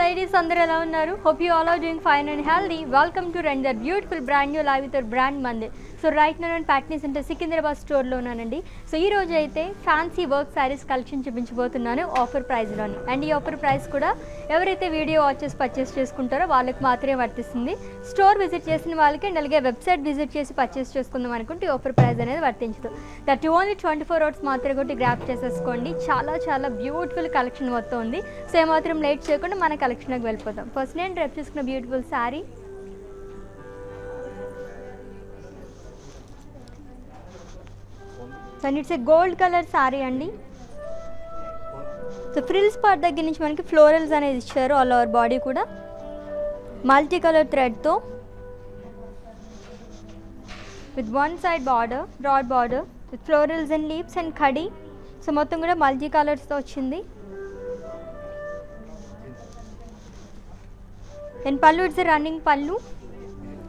ladies, అందరూ ఎలా ఉన్నారు? Hope you all are doing fine and healthy. Welcome to Render beautiful brand new live with our brand Mandir. So right now నేను ప్యాట్నీ సెంటర్ సికింద్రాబాద్ స్టోర్లో ఉన్నానండి. So ఈ రోజు అయితే ఫ్యాన్సీ వర్క్ శారీస్ కలెక్షన్ చూపించబోతున్నాను ఆఫర్ ప్రైస్లోని. అండ్ ఈ ఆఫర్ ప్రైస్ కూడా ఎవరైతే వీడియో వాచెస్ పర్చేస్ చేసుకుంటారో వాళ్ళకి మాత్రమే వర్తిస్తుంది. స్టోర్ విజిట్ చేసిన వాళ్ళకి అండ్ అలాగే వెబ్సైట్ విజిట్ చేసి పర్చేస్ చేసుకుందాం అనుకుంటే ఈ ఆఫర్ ప్రైస్ అనేది వర్తించదు. దట్ ఓన్లీ 24 hours మాత్రమే కొట్టి గ్రాప్ చేసేసుకోండి. చాలా బ్యూటిఫుల్ కలెక్షన్ మొత్తం ఉంది. సో ఏమాత్రం లేట్ చేయకుండా మన కలెక్షన్కి వెళ్ళిపోతాం. ఫస్ట్ నేను రేపు చూసుకున్న beautiful sari, and it's a gold colour sari అండి. సో ఫ్రిల్స్ పార్ట్ దగ్గర నుంచి మనకి ఫ్లోరల్స్ అనేది ఇచ్చారు. ఆల్ ఓవర్ బాడీ కూడా మల్టీ కలర్ థ్రెడ్తో with one side border, broad border with florals and leaves and కడి. సో మొత్తం కూడా మల్టీ కలర్స్తో వచ్చింది. And pallu it's running pallu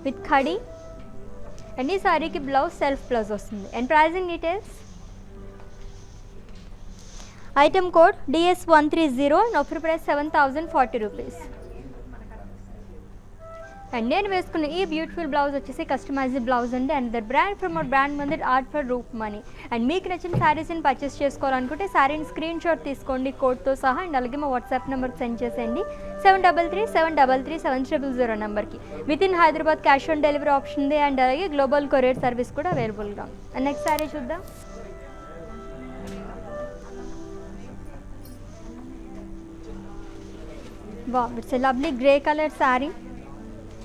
with కడి. అండ్ ఈ సారీకి బ్లౌజ్ సెల్ఫ్ బ్లౌజ్ వస్తుంది. And pricing details, item code DS130 and offer price 7040 rupees. And నేను వేసుకున్న ఈ బ్యూటిఫుల్ బ్లౌజ్ వచ్చేసి కస్టమైజ్డ్ బ్లౌజ్ అండి. And the brand from our brand Mandir art for రూప్ మనీ. అండ్ మీకు నచ్చిన శారీస్ని పర్చేస్ చేసుకోవాలనుకుంటే శారీని స్క్రీన్ షాట్ తీసుకోండి కోడ్తో సహా. అండ్ అలాగే మా వాట్సాప్ నెంబర్కి సెండ్ చేసేయండి 7337337000 నెంబర్కి. With in Hyderabad cash on delivery option ఉంది. అండ్ అలాగే గ్లోబల్ కొరియర్ సర్వీస్ కూడా అవైలబుల్గా ఉంది. అండ్ నెక్స్ట్ శారీ చూద్దాం. Wow, it's a lovely grey colour saree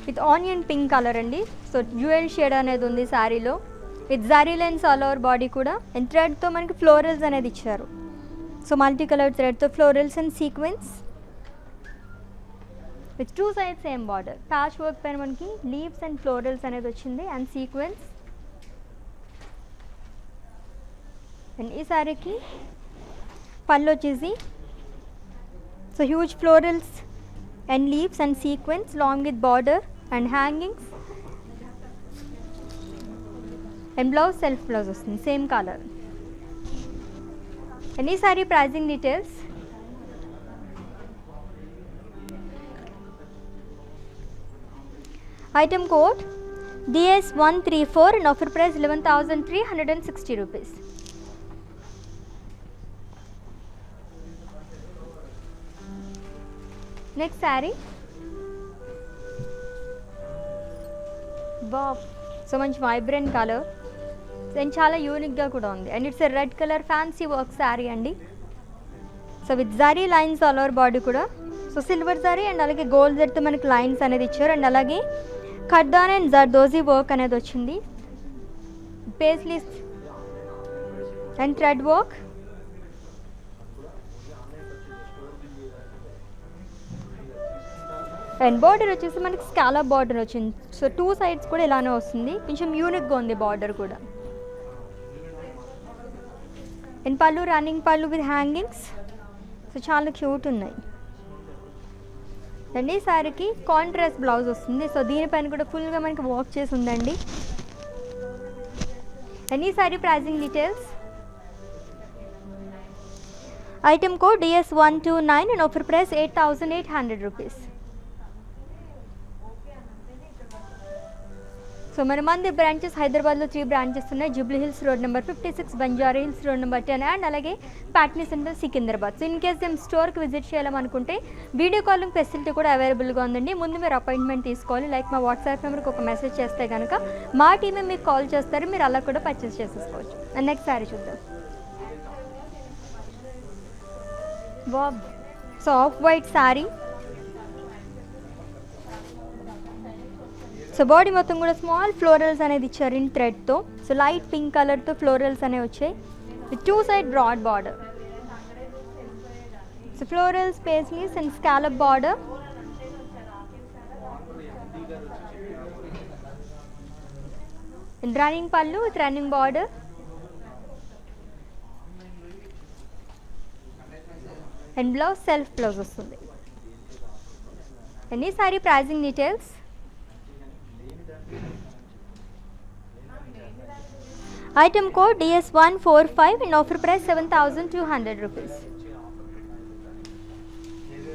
with onion pink colour అండి. సో డ్యూయల్ షేడ్ అనేది ఉంది శారీలో. With zari lines all over body కూడా. అండ్ థ్రెడ్తో మనకి ఫ్లోరల్స్ అనేది ఇచ్చారు. సో మల్టీ కలర్ థ్రెడ్తో florals and sequence with two side same border. Patch work పైన మనకి లీవ్స్ అండ్ ఫ్లోరల్స్ అనేది వచ్చింది అండ్ సీక్వెన్స్. అండ్ ఈ శారీకి పళ్ళు వచ్చేసి so huge florals and leaves and sequins along with border and hangings, and blouse self blouse వస్తుంది same colour. And ఈ sorry pricing details, item code DS134 and offer price 11,360 rupees. Next saree, బాబ్ so మంచి vibrant colour and చాలా యూనిక్గా కూడా ఉంది. And it's a red colour fancy work saree అండి. So with zari lines all over body కూడా. So silver zari and అలాగే gold జరీతో మనకి లైన్స్ అనేది ఇచ్చారు. అండ్ అలాగే ఖడ్దాన్ అండ్ జర్దోజీ వర్క్ అనేది వచ్చింది. Paisleys and thread work. And border వచ్చేసి మనకి స్కాలప్ బార్డర్ వచ్చింది. సో టూ సైడ్స్ కూడా ఇలానే వస్తుంది. కొంచెం యూనిక్గా ఉంది బార్డర్ కూడా. అండ్ పళ్ళు running pallu with hangings. So చాలా క్యూట్ ఉన్నాయి. అండ్ ఈ శారీకి కాంట్రాస్ట్ బ్లౌజ్ వస్తుంది. సో దీనిపైన కూడా ఫుల్గా మనకి వర్క్ చేసి ఉందండి. అండ్ ఈ sari pricing details, item code DS129 and offer price 8,800 rupees. So మన మందిర్ బ్రాంచెస్ హైదరాబాద్లో 3 బ్రాంచెస్ ఉన్నాయి. Jubilee Hills road number 56, Banjara Hills road number 10 and అలాగే Patny Centre Secunderabad. So in case మేము స్టోర్కి విజిట్ చేయాలనుకుంటే వీడియో కాలింగ్ ఫెసిలిటీ కూడా అవైలబుల్గా ఉందండి. ముందు మీరు అపాయింట్మెంట్ తీసుకోవాలి. లైక్ మా వాట్సాప్ నెంబర్కి ఒక మెసేజ్ చేస్తే కనుక మా టీమే మీకు కాల్ చేస్తారు. మీరు అలా కూడా పర్చేస్ చేసేసుకోవచ్చు. అండ్ నెక్స్ట్ శారీ చూద్దాం. Wow, so off white saree. So body మొత్తం కూడా స్మాల్ ఫ్లోరల్స్ అనేది ఇచ్చారు ఇన్ థ్రెడ్తో. సో లైట్ పింక్ కలర్తో ఫ్లోరల్స్ అనేవి వచ్చాయి with two side broad border. So florals, paisleys and scallop border. And running pallu with running border. And blouse self blouse వస్తుంది. And ఈ sorry pricing details, item code DS145 and offer price 7,200 rupees.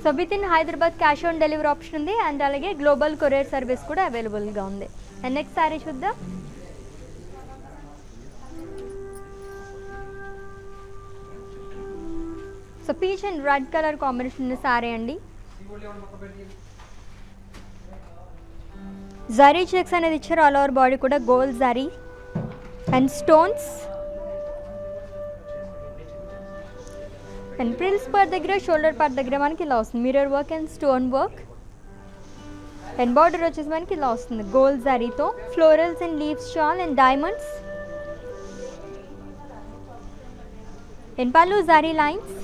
So with in Hyderabad cash on delivery option ఉంది and అలాగే global courier service కూడా అవైలబుల్గా ఉంది. And next saree చూద్దాం. So peach and red colour combination ఉన్న శారీ అండి. జరీ చెక్స్ అనేది ఇచ్చారు, ఆల్ ఓవర్ బాడీ కూడా gold zari and stones. And frills part దగ్గర షోల్డర్ పార్ట్ దగ్గర మనకి ఇలా వస్తుంది mirror work and stone work. And border వచ్చేసి మనకి ఇలా వస్తుంది గోల్డ్ జరీతో florals and leaves shawl and diamonds. And pallu zari lines.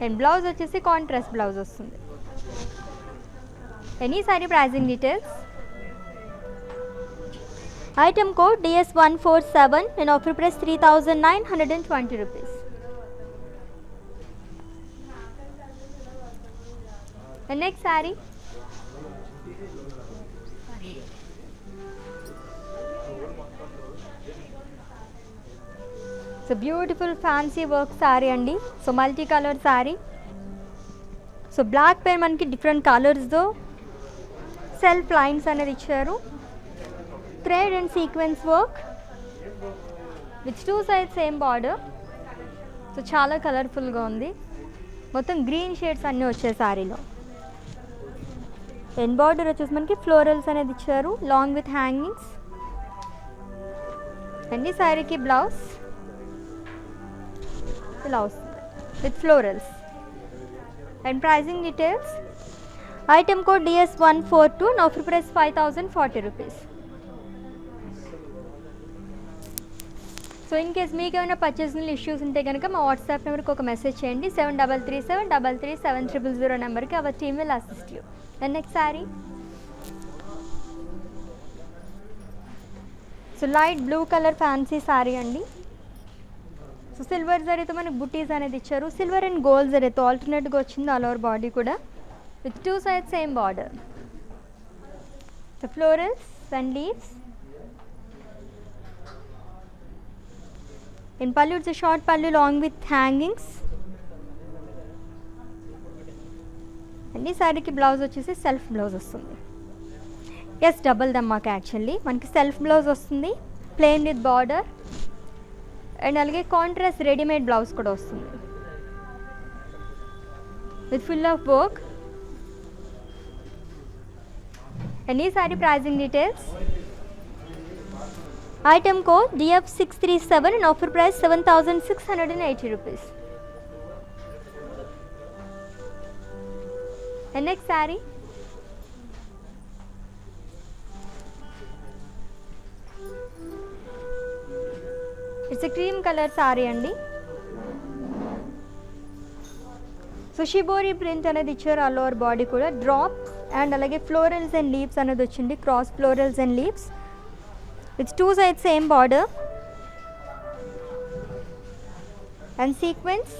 And blouse వచ్చేసి కాంట్రాస్ట్ బ్లౌజ్ వస్తుంది. Any sari pricing details. Item code DS147 and offer price 3,920 rupees. The next saree. It's a beautiful fancy work saree andi. So multi color saree. So black pair manki different colors tho self lines anedi icharu. Thread and sequence work with two sides same border. So చాలా కలర్ఫుల్గా ఉంది. మొత్తం green shades అన్నీ వచ్చాయి శారీలో. End border వచ్చేసి మనకి florals అనేది ఇచ్చారు లాంగ్ విత్ హ్యాంగింగ్స్. అండ్ ఈ శారీకి బ్లౌజ్ ఇలా వస్తుంది with florals. And pricing details. Item code DS142 and offer price 5,040 rupees. So in case మీకు ఏమైనా పర్చేసింగ్ ఇష్యూస్ ఉంటే కనుక మా వాట్సాప్ నెంబర్కి ఒక మెసేజ్ చేయండి 7337337000 నెంబర్కి. Our team will assist you. And next saree. So light blue colour fancy sari అండి. సో సిల్వర్ జరీతో మనకి బుటీస్ అనేది ఇచ్చారు. సిల్వర్ అండ్ గోల్డ్ జరీతో ఆల్టర్నేట్గా వచ్చింది ఆల్ ఓవర్ బాడీ కూడా with two side same border. So florals and leaves. In pallu it's a short pallu long with hangings. And ఈ శారీకి బ్లౌజ్ వచ్చేసి సెల్ఫ్ బ్లౌజ్ వస్తుంది. ఎస్ డబల్ దమ్మాక యాక్చువల్లీ మనకి సెల్ఫ్ బ్లౌజ్ వస్తుంది ప్లెయిన్ విత్ బార్డర్. అండ్ అలాగే contrast readymade blouse కూడా వస్తుంది with full of work. And ఈ sari pricing details. Item code DF637 and offer price 7,680 rupees. And next saree. It's a cream color saree andi. So shibori print anedi icharu all over body kuda drops and alage florals and leaves anedi ochindi cross florals and leaves. It's two sides same border and sequence.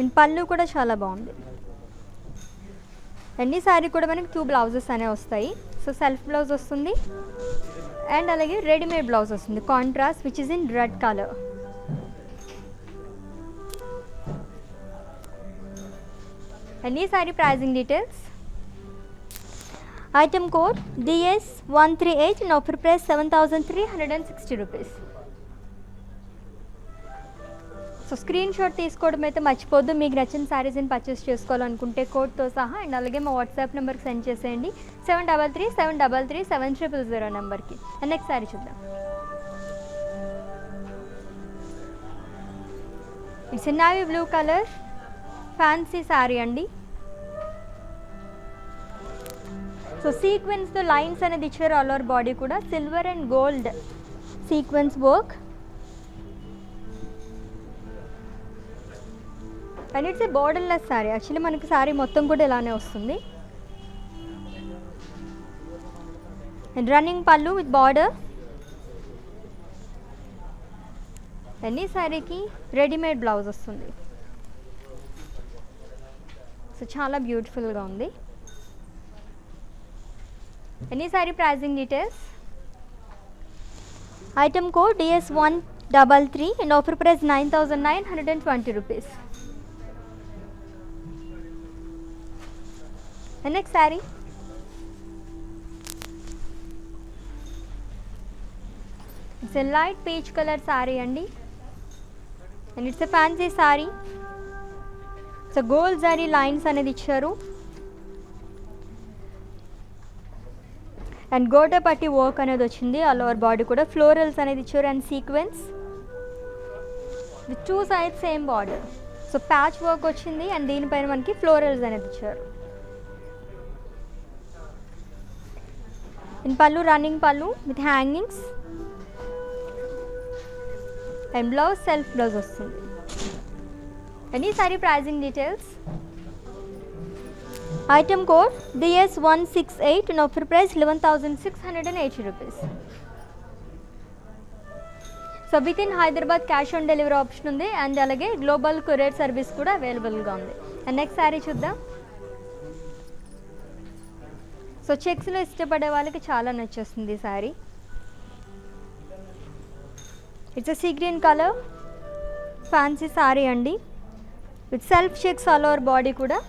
In pallu kuda chala baagundi. And ee saree kuda manaki two blouses ane vastayi. So self blouse vastundi and alage ready made blouse vastundi contrast which is in red color. And ee saree pricing details. Item code DS138 and offer price 7,360 rupees. So screenshot తీసుకోవడం అయితే మర్చిపోద్దు. మీకు నచ్చిన శారీస్ని purchase చేసుకోవాలనుకుంటే కోడ్తో సహా and అలాగే మా వాట్సాప్ నెంబర్కి సెండ్ చేసేయండి 7337337000 నెంబర్కి. అండ్ నెక్స్ట్ శారీ చూద్దాం. It's navy blue colour fancy sari అండి. సో సీక్వెన్స్తో లైన్స్ అనేది ఇచ్చారు ఆల్ ఓవర్ బాడీ కూడా silver and gold sequence work. And it's A borderless sari. Actually మనకి శారీ మొత్తం కూడా ఇలానే వస్తుంది. And running pallu with border. And ఈ శారీకి రెడీమేడ్ బ్లౌజ్ వస్తుంది. సో చాలా బ్యూటిఫుల్గా ఉంది. Any saree pricing details. Item code DS1 33 and offer price 9,920 rupees. And next saree, it's a light peach color saree andi, and it's a fancy saree. So gold zari lines అనేది ఇచ్చారు, and gota patti work అనేది వచ్చింది. All over body కూడా florals అనేది ఇచ్చారు and sequence with two sides same border. So patch work వచ్చింది and దీనిపైన మనకి ఫ్లోరల్స్ అనేది ఇచ్చారు. In pallu running pallu with hangings and blouse self blouse వస్తుంది. అండ్ ఈ sorry pricing details, item code DS168 and offer price 11,680 rupees. So with in Hyderabad cash on delivery option ఉంది and అలాగే global courier service కూడా అవైలబుల్గా ఉంది. And next saree చూద్దాం. So చెక్స్లో ఇష్టపడే వాళ్ళకి చాలా నచ్చేస్తుంది ఈ saree. It's sea green colour fancy sari అండి, with self checks all over body కూడా,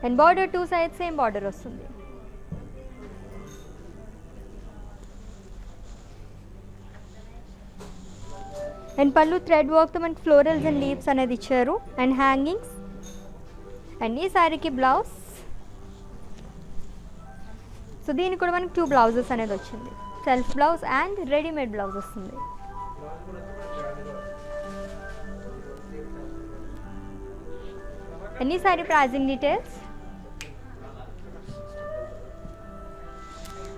and border two sides same border వస్తుంది. అండ్ పళ్ళు థ్రెడ్ వర్క్తో మనకి ఫ్లోరల్స్ అండ్ లీవ్స్ అనేది ఇచ్చారు అండ్ హ్యాంగింగ్స్. అండ్ ఈ శారీకి బ్లౌజ్, సో దీనికి కూడా మనకి 2 బ్లౌజెస్ అనేది వచ్చింది, self blouse and readymade blouse వస్తుంది. అండ్ ఈ sari pricing details,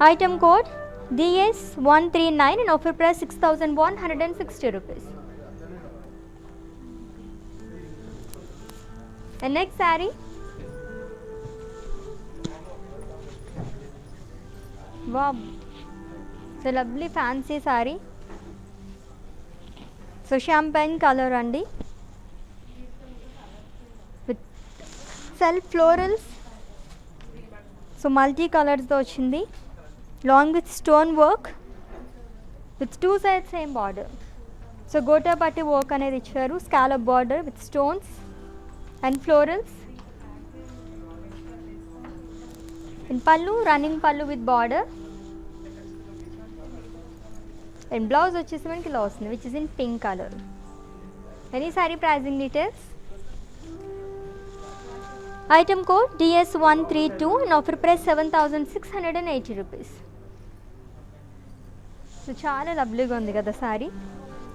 item code DS139 and offer price 6,160 rupees. And next saree, wow, it's a lovely fancy saree. So champagne color andi with self florals, so multi colors తో వచ్చింది, long with stone work with two sides same border. So gota patti work అనేది ఇచ్చారు, scallop border with stones and florals. And పళ్ళు running pallu with border and blouse వచ్చేసి మనకి ఇలా వస్తుంది which is in pink colour. And ఈ sorry pricing details, item code DS132 and offer price 7,680 rupees. So చాలా లవ్లీగా ఉంది కదా సారీ.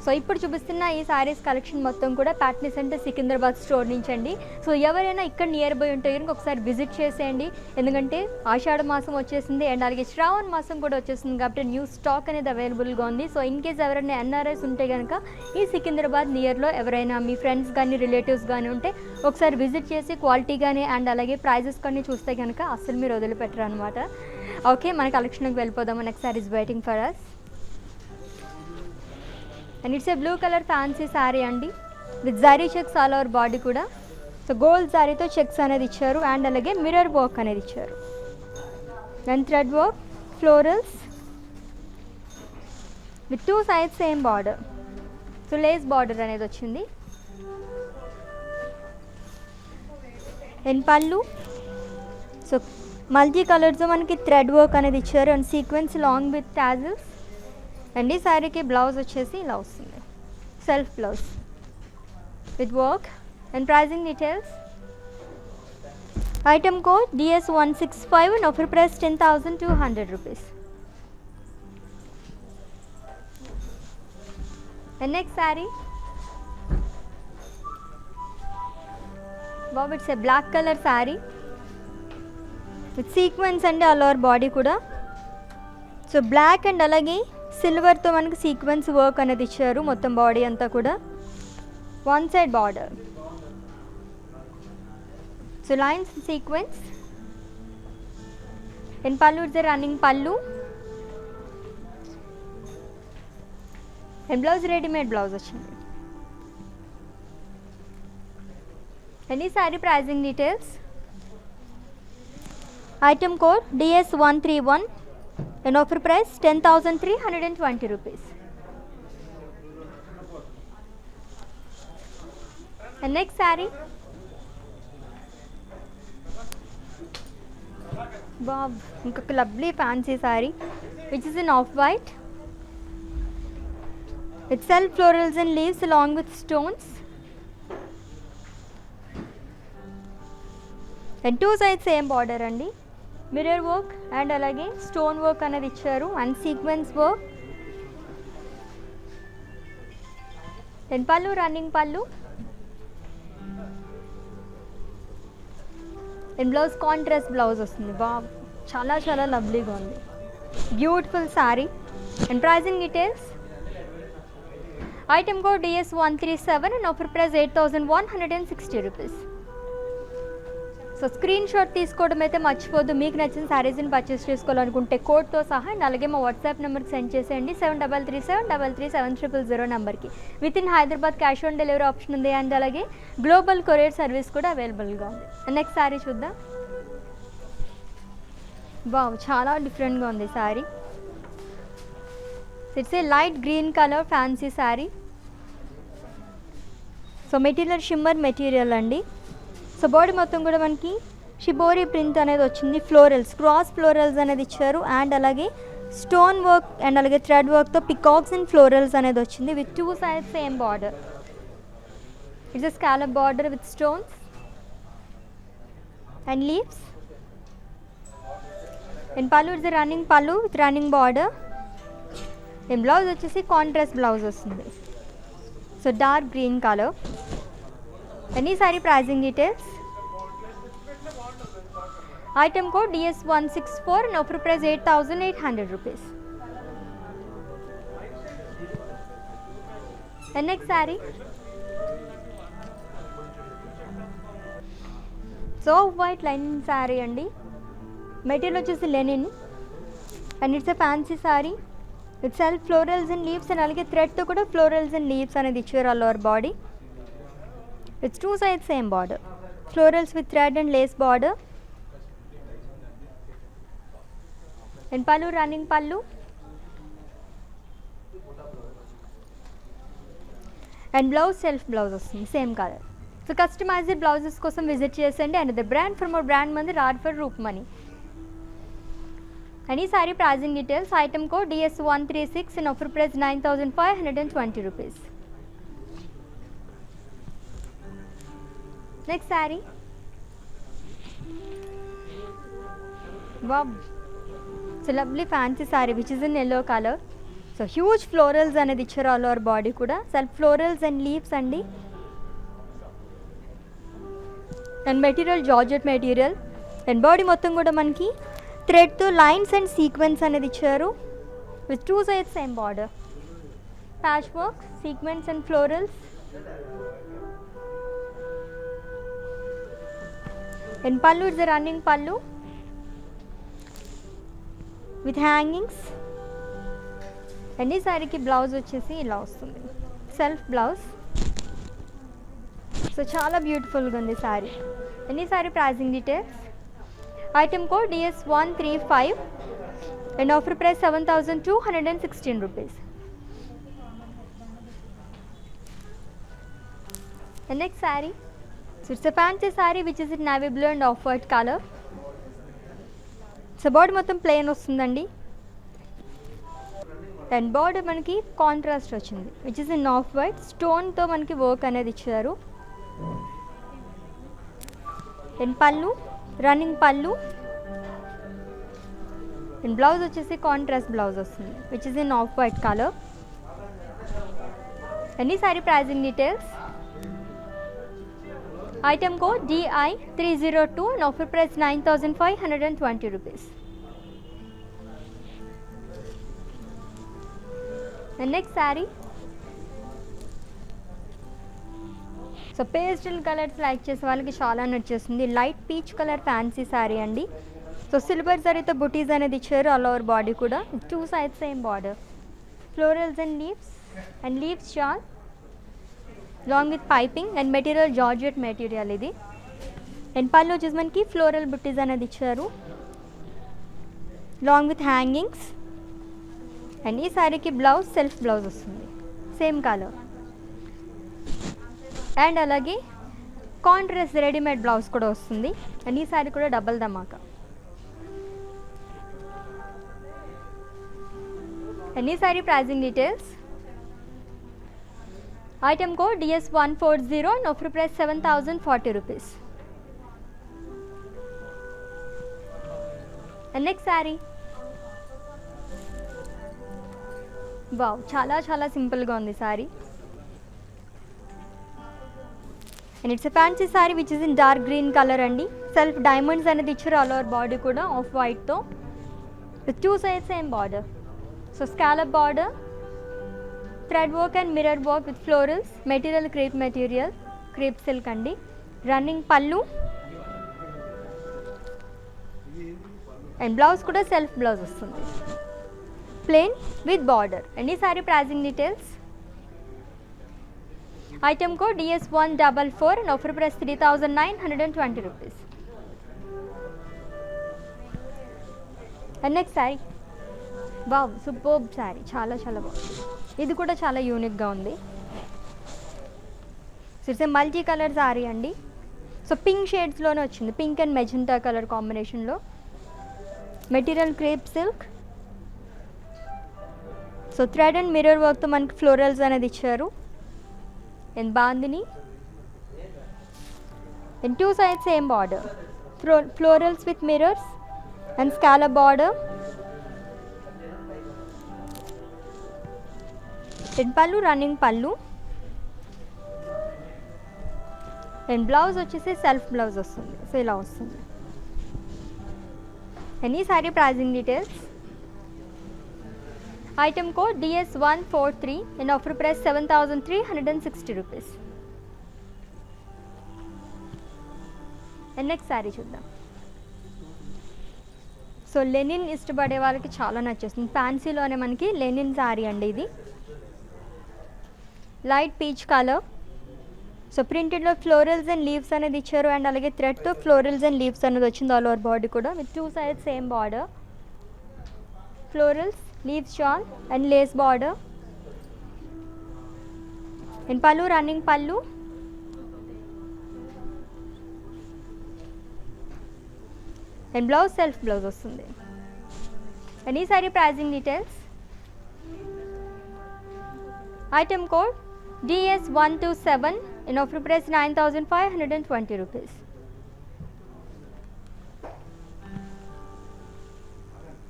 సో ఇప్పుడు చూపిస్తున్న ఈ సారీస్ కలెక్షన్ మొత్తం కూడా ప్యాట్నీ సెంటర్ సికింద్రాబాద్ స్టోర్ నుంచి అండి. సో ఎవరైనా ఇక్కడ నియర్ బై ఉంటే కనుక ఒకసారి విజిట్ చేసేయండి, ఎందుకంటే ఆషాఢ మాసం వచ్చేసింది అండ్ అలాగే శ్రావణ మాసం కూడా వచ్చేసింది కాబట్టి న్యూ స్టాక్ అనేది అవైలబుల్గా ఉంది. సో ఇన్ కేస్ ఎవరైనా ఎన్ఆర్ఐస్ ఉంటే కనుక ఈ సికింద్రాబాద్ నియర్లో ఎవరైనా మీ ఫ్రెండ్స్ కానీ రిలేటివ్స్ కానీ ఉంటే ఒకసారి విజిట్ చేసి క్వాలిటీ కానీ అండ్ అలాగే ప్రైజెస్ కానీ చూస్తే కనుక అసలు మీరు వదిలిపెట్టరు అనమాట. ఓకే, మన కలెక్షన్కి వెళ్ళిపోదాము. Next sari is waiting for us. And it's a blue colour fancy sari అండి with zari checks all over body కూడా. సో గోల్డ్ జారీతో చెక్స్ అనేది ఇచ్చారు అండ్ అలాగే మిర్రర్ వర్క్ అనేది ఇచ్చారు and thread work florals with two sides same border. So lace border అనేది వచ్చింది. అండ్ పళ్ళు, సో మల్టీ కలర్స్తో మనకి థ్రెడ్ వర్క్ అనేది ఇచ్చారు and sequence long with tassels. And ఈ శారీకి బ్లౌజ్ వచ్చేసి ఇలా వస్తుంది, self blouse with work. And pricing details, item code DS165 and offer price 10,200 rupees. And next saree, wow, it's a black color saree with sequins and all over body kuda. So black and alage silver తో మనకి sequence work అనేది ఇచ్చారు మొత్తం body అంతా కూడా, one side border. So lines sequins and pallu it's running పళ్ళు and blouse readymade blouse వచ్చింది. And ఈ sorry pricing details, item code DS131 and offer price 10,320 rupees. And next saree బాబ్ ఇంకొక lovely fancy saree which is in off white with self florals and leaves along with stones and two sides same border అండి. Mirror work and అలాగే stone work అనేది ఇచ్చారు and sequence work. And పళ్ళు running పళ్ళు and blouse contrast blouse వస్తుంది. చాలా చాలా లవ్లీగా ఉంది. Beautiful sari. And pricing details item code DS137 and offer price 8,160 rupees. So screenshot తీసుకోవడం అయితే మర్చిపోద్దు. మీకు నచ్చిన శారీస్ని పర్చేస్ చేసుకోవాలనుకుంటే కోడ్తో సహా అండ్ అలాగే మా వాట్సాప్ నెంబర్కి సెండ్ చేసేయండి 7337337000 నెంబర్కి. With in Hyderabad cash on delivery option ఉంది అండ్ అలాగే గ్లోబల్ కొరియర్ సర్వీస్ కూడా అవైలబుల్గా ఉంది. నెక్స్ట్ శారీ చూద్దాం. చాలా డిఫరెంట్గా ఉంది sari. It's a light green colour fancy sari. So material shimmer material అండి. సో బాడీ మొత్తం కూడా మనకి షిబోరి ప్రింట్ అనేది వచ్చింది. ఫ్లోరల్స్ క్రాస్ ఫ్లోరల్స్ అనేది ఇచ్చారు అండ్ అలాగే స్టోన్ వర్క్ అండ్ అలాగే థ్రెడ్ వర్క్తో పికాక్స్ అండ్ ఫ్లోరల్స్ అనేది వచ్చింది with two sides same border. It's a scallop border with stones and leaves. And pallu it's running pallu with running border. And blouse వచ్చేసి contrast blouse వస్తుంది. So dark green colour. Any saree pricing details? Item code DS164 and offer price 8,800 rupees. And next saree. So white linen saree andi. Material వచ్చేసి linen and it's a fancy saree with self florals and leaves and అలాగే thread తో కూడా florals and leaves అనేది ఇచ్చారు all over body. It's two sides same border. Florals with thread and lace border. And pallu running pallu. And blouse self blouse వస్తుంది same color. So customized blouses కోసం visit చేయండి. Another brand for more brand మంది Radford Roopmani. And ఈ saree pricing details item code DS136 and offer price 9,520 rupees. Next saree. Wow. So lovely fancy saree which is in yellow color. So huge florals అనేది ఇచ్చారు all over body కూడా. Self florals and leaves అండి. And material georgette material. And body మొత్తం కూడా మనకి thread తో lines and sequence అనేది ఇచ్చారు. With two sides same border. Patchwork, sequence and florals. And pallu is the running pallu with hangings. And this saree ki blouse వచ్చేసి ఇలా వస్తుంది self blouse. So చాలా బ్యూటిఫుల్గా ఉంది సారీ. అండ్ ఈ sorry pricing details item code DS135 and offer price 7,216 rupees. And next sari. So it's a fancy saree which is in navy blue and off white color. So body మొత్తం plain వస్తుందండి. And border మనకి contrast వచ్చింది which is in off white. స్టోన్తో మనకి work అనేది ఇచ్చారు. And పళ్ళు running పళ్ళు. అండ్ బ్లౌజ్ వచ్చేసి కాంట్రాస్ట్ బ్లౌజ్ వస్తుంది which is in off white colour. And ఈ sorry pricing details item code DI302 and offer price 9,520 rupees. The next saree. So pastel colours like చేసే వాళ్ళకి చాలా నచ్చేస్తుంది. Light peach colour fancy sari అండి. So silver జరీతో బుటీస్ అనేది ఇచ్చారు ఆల్ ఓవర్ బాడీ కూడా. Two sides same border. Florals and leaves shawl long with piping and material georgette material ఇది. అండ్ పళ్ళు వచ్చేసి మనకి ఫ్లోరల్ బుట్టీస్ అనేది ఇచ్చారు. Long with hangings. అండ్ ఈ శారీకి బ్లౌజ్ సెల్ఫ్ బ్లౌజ్ వస్తుంది, సేమ్ కలర్. అండ్ అలాగే కాంట్రాస్ట్ రెడీమేడ్ బ్లౌజ్ కూడా వస్తుంది. అండ్ ఈ శారీ కూడా డబల్ ధమాకా. అండ్ ఈ sari pricing details. Item code DS140 and offer price 7,040 rupees. And next saree. Wow, చాలా సింపుల్గా ఉంది sorry. And it's a fancy saree which is in dark green colour అండి. సెల్ఫ్ డైమండ్స్ అనేది ఇచ్చారు ఆల్ ఓవర్ బాడీ కూడా off వైట్తో with 2 sides same border. So scallop border, thread work and mirror work with florals. Material crepe silk అండి. Running పళ్ళు and blouse కూడా self blouse వస్తుంది, plain with border. And ఈ sorry pricing details. Item code DS144 and offer price 3,920 rupees. And next sorry. Wow, superb sorry, చాలా బాగుంది. ఇది కూడా చాలా యూనిక్గా ఉంది. It's a multi colour sorry అండి. సో పింక్ షేడ్స్లోనే వచ్చింది, పింక్ అండ్ మెజెంటా కలర్ కాంబినేషన్లో. Material crepe silk. So thread and mirror వర్క్తో మనకి ఫ్లోరల్స్ అనేది ఇచ్చారు. And bandhani and 2 sides same border, florals with mirrors and scallop border. And పళ్ళు running పళ్ళు. And blouse వచ్చేసి సెల్ఫ్ బ్లౌజ్ వస్తుంది. సో ఇలా వస్తుంది. అండ్ ఈ sorry pricing details. Item code DS143 and offer price 7,360 rupees. And next sorry చూద్దాం. So Lenin ఇష్టపడే వాళ్ళకి చాలా నచ్చేస్తుంది. ఫ్యాన్సీలోనే మనకి లెనిన్ సారీ అండి ఇది. Light peach colour. సో ప్రింటెడ్లో ఫ్లోరల్స్ అండ్ లీవ్స్ అనేది ఇచ్చారు. అండ్ అలాగే థ్రెడ్తో ఫ్లోరల్స్ అండ్ లీవ్స్ అనేది వచ్చింది ఆల్ ఓవర్ బాడీ కూడా with 2 sides same border. Florals, leaves shawl and lace border. And పళ్ళు రన్నింగ్ పళ్ళు. అండ్ బ్లౌజ్ సెల్ఫ్ బ్లౌజ్ వస్తుంది. అండ్ ఈ sorry pricing details. Item code DS127 and offer price 9,520 rupees.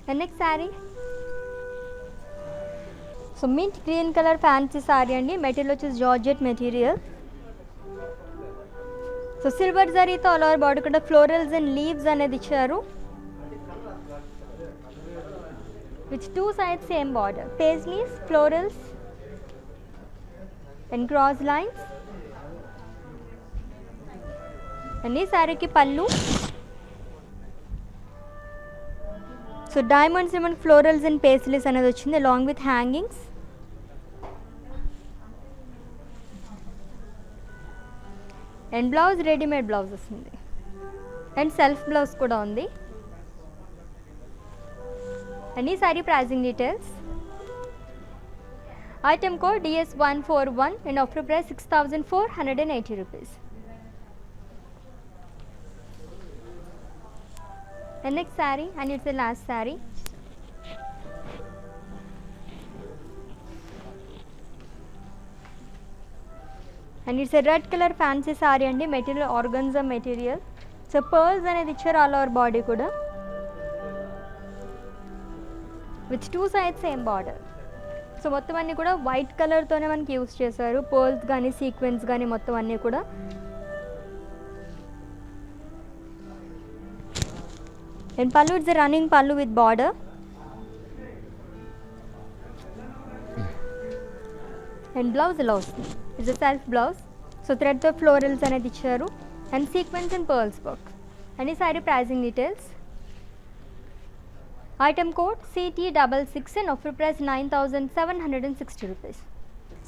And next saree. So mint green colour fancy sari అండి. Material వచ్చేసి georgette material. So silver జరీతో all over body కూడా florals and leaves అనేది ఇచ్చారు with 2 sides same border. Paisleys, florals and cross lines. And ఈ శారీకి పళ్ళు. So diamonds ఏమైనా ఫ్లోరల్స్ అండ్ పేస్లీస్ అనేది వచ్చింది along with hangings. And blouse readymade blouse వస్తుంది. అండ్ సెల్ఫ్ బ్లౌజ్ కూడా ఉంది. అండ్ ఈ sorry pricing details. Item code DS141 and offer price 6,480 rupees. And next saree, and it's the last saree. And it's a red color fancy saree andi. Material organza material. So pearls అనేది ఇచ్చారు all over body కూడా with 2 sides same border. So మొత్తం అన్నీ కూడా white కలర్తోనే మనకి use చేశారు. Pearls కానీ sequence కానీ మొత్తం అన్నీ కూడా. And pallu it's running pallu with border. And blouse ఇలా వస్తుంది. It's self blouse. సో థ్రెడ్తో ఫ్లోరల్స్ అనేది ఇచ్చారు and sequins and pearls work. And ఈ sorry pricing details. Item code CT66 and offer price 9,760 rupees.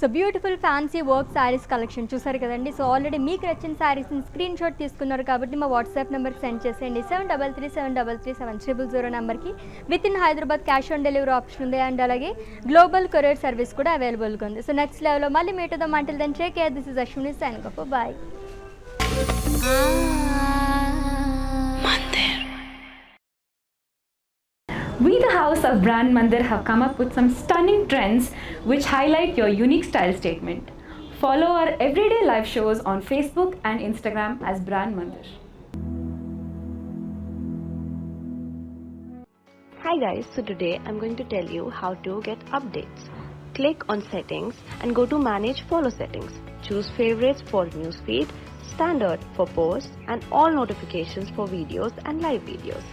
So beautiful fancy work sarees collection చూసారు కదండి. So already మీకు నచ్చిన శారీస్ని స్క్రీన్ షాట్ తీసుకున్నారు కాబట్టి మా వాట్సాప్ నెంబర్కి సెండ్ చేసేయండి. 7337337000 నెంబర్కి. With in Hyderabad cash on delivery option ఉంది అండ్ అలాగే గ్లోబల్ కొరియర్ సర్వీస్ కూడా అవైలబుల్గా ఉంది. సో నెక్స్ట్ లెవెల్లో మళ్ళీ మీట్ అవుదాం. Until then take care. This is Ashwini signing off. Bye. We, the house of Brand Mandir, have come up with some stunning trends which highlight your unique style statement. Follow our everyday live shows on Facebook and Instagram as Brand Mandir. Hi guys, so today I'm going to tell you how to get updates. Click on settings and go to manage follow settings. Choose favorites for newsfeed, standard for posts and all notifications for videos and live videos.